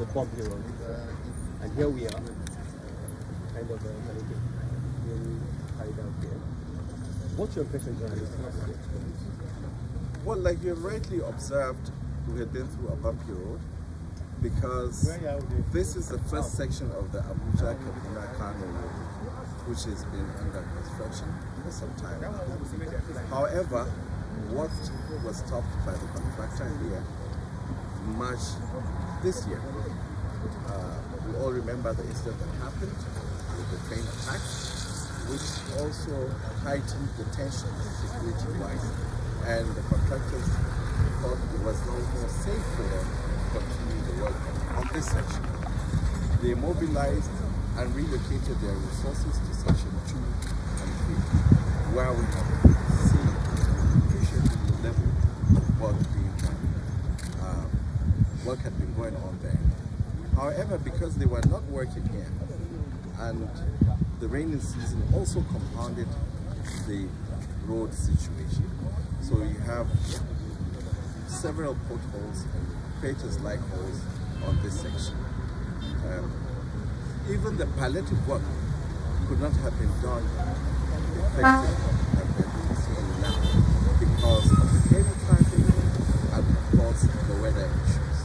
the bumpy road. And here we are, kind of being carried out here. What's your impression, journalist? Well, like you rightly observed, we had been through a bumpy road because this is the first section of the Abuja Kaduna Kano road, which has been under construction for some time. However, what was stopped by the contractor here March this year. We all remember the incident that happened with the train attack, which also heightened the tension security-wise, and the contractors thought it was no more safe for them to continue the work on this section. They mobilized and relocated their resources to section 2 and 3, where we have seen appreciable level of work being done. Work had been going on there. However, because they were not working here, and the rainy season also compounded the road situation, so you have several potholes and craters-like holes on this section. Even the palliative work could not have been done effectively as we're being seen now because of the heavy traffic and of course the weather issues.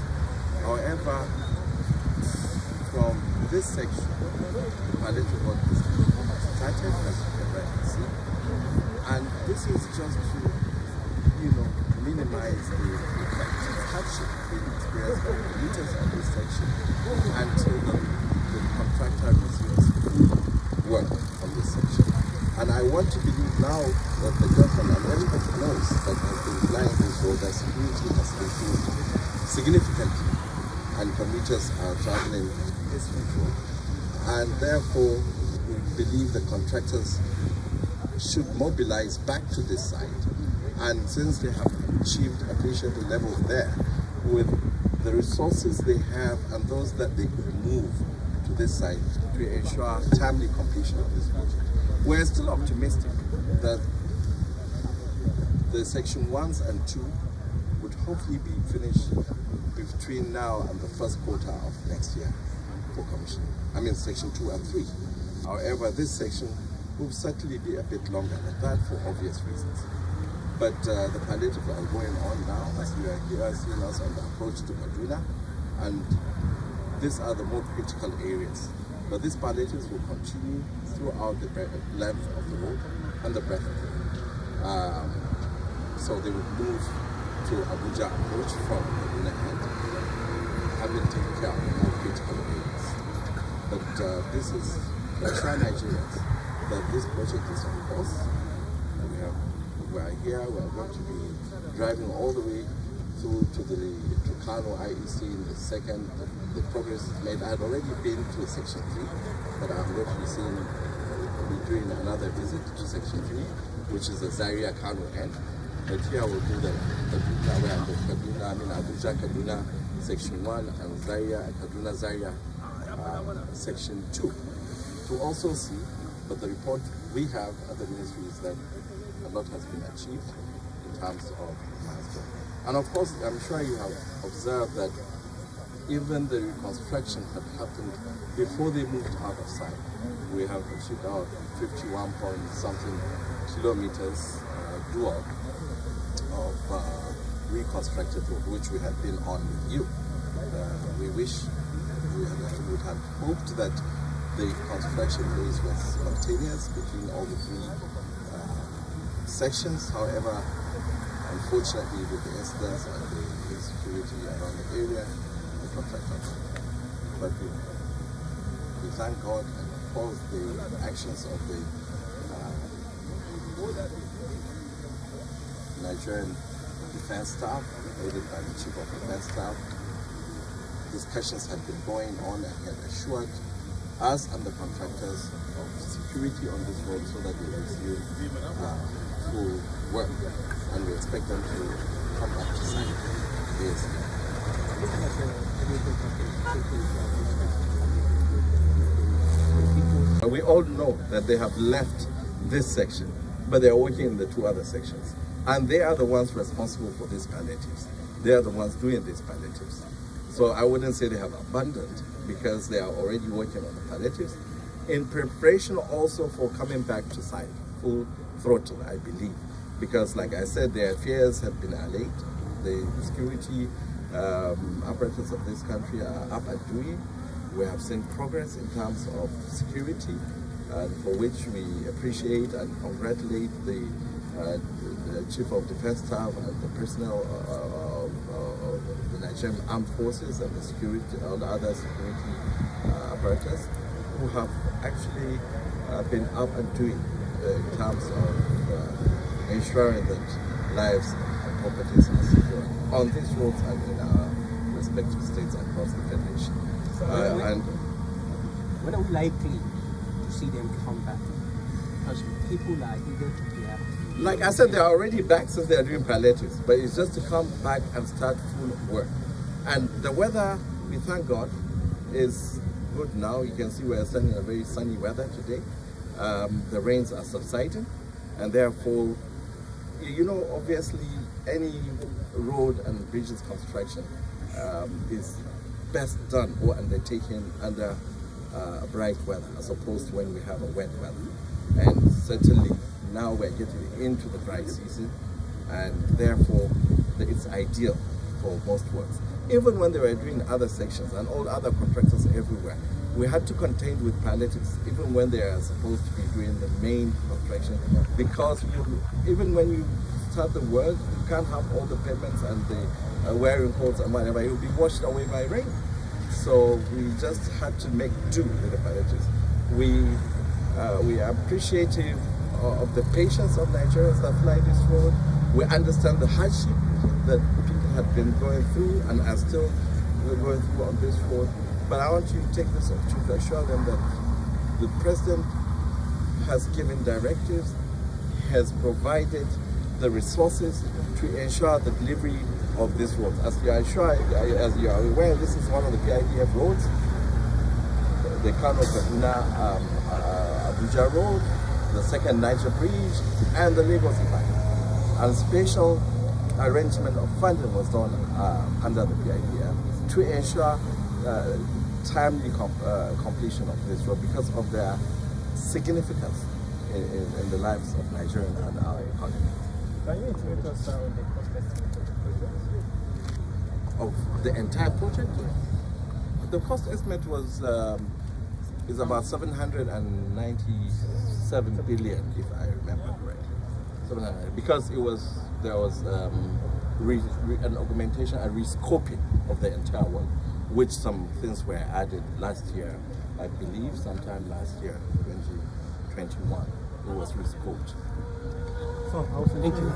However, from this section, palliative work is started, as you can rightly see, and this is just to, minimize the effect of hardship being experienced by commuters on this section until the contractor resumes work on this section. And I want to believe now that the government and everybody knows that has been relying on this road, that security has improved significantly and commuters are traveling as usual. And therefore, we believe the contractors should mobilize back to this site. And since they have achieved appreciable level there, with the resources they have and those that they could move to this site to ensure timely completion of this project, we're still optimistic that the section 1s and 2 would hopefully be finished between now and the first quarter of next year for commissioning. I mean section 2 and 3. However, this section will certainly be a bit longer than that for obvious reasons. But the palliative are going on now as we are here seeing us on the approach to Kaduna, and these are the more critical areas. But these palliatives will continue throughout the length of the road and the breadth of the road. So they will move to Abuja approach from Kaduna end, having taken care of the more critical areas. But this is to assure Nigerians that this project is on course. We are here, we are going to be driving all the way through to Kano IEC in the second. The progress is made. I had already been to section 3, but I'm going to be doing another visit to section 3, which is the Zaria Kano end. But here we'll do the Abuja Kaduna section 1 and Zaria Kaduna Zaria section 2 to also see. But the report we have at the ministry is that a lot has been achieved in terms of milestone. And of course, I'm sure you have observed that even the reconstruction had happened before they moved out of sight. We have achieved our 51 point something kilometers dual of reconstructed road, which we had been on with you. We would have hoped that the construction phase was spontaneous between all the 3 sections. However, unfortunately, with the incidents and the insecurity around the area, the contractor. But we thank God and of course the actions of the Nigerian Defense Staff, aided by the Chief of Defense Staff. Discussions had been going on and had assured us and the contractors of security on this road so that they resume full work, and we expect them to come back to site. Yes. We all know that they have left this section, but they are working in the 2 other sections, and they are the ones responsible for these palliatives. They are the ones doing these palliatives. So I wouldn't say they have abandoned, because they are already working on the palliatives in preparation also for coming back to site, full throttle, I believe. Because like I said, their fears have been allayed. The security apparatus of this country are up and doing. We have seen progress in terms of security, for which we appreciate and congratulate the Chief of Defense Staff and the personnel of the Nigerian Armed Forces and the security, all the other security apparatus, who have actually been up and doing in terms of ensuring that lives and properties are secure on these roads and in our respective states across the Federation. And when are we likely to see them come back? Because people are eager to be happy. like I said, they are already back since they are doing palliatives, but it's just to come back and start full work. And the weather, we thank God, is good now. You can see we're standing in a very sunny weather today. The rains are subsiding, and therefore, you know, obviously any road and bridges construction is best done or undertaken under bright weather, as opposed to when we have a wet weather. And certainly now we're getting into the dry season, and therefore it's ideal for most works. Even when they were doing other sections and all other contractors everywhere, we had to contend with palliatives, even when they are supposed to be doing the main construction, because even when you start the work, you can't have all the pavements and the wearing coats and whatever. It will be washed away by rain. So we just had to make do with the palliatives. We are appreciative of the patience of Nigerians that fly this road. We understand the hardship that people have been going through and are still going through on this road. But I want you to take this opportunity to assure them that the President has given directives, has provided the resources to ensure the delivery of this road. As you are aware, this is one of the PIDF roads, the Kano, Kaduna, Abuja road, the second Niger Bridge, and the Lagos Ibadan. And special arrangement of funding was done under the PIDF to ensure timely completion of this road because of their significance in the lives of Nigeria and our economy. Can you intimate us on the cost estimate of the project? Of the entire project? The cost estimate was is about 797 billion, if I remember correctly. 700, because there was an augmentation, a rescoping of the entire work, which some things were added last year, I believe, sometime last year, 2021. It was rescoped. Thank you.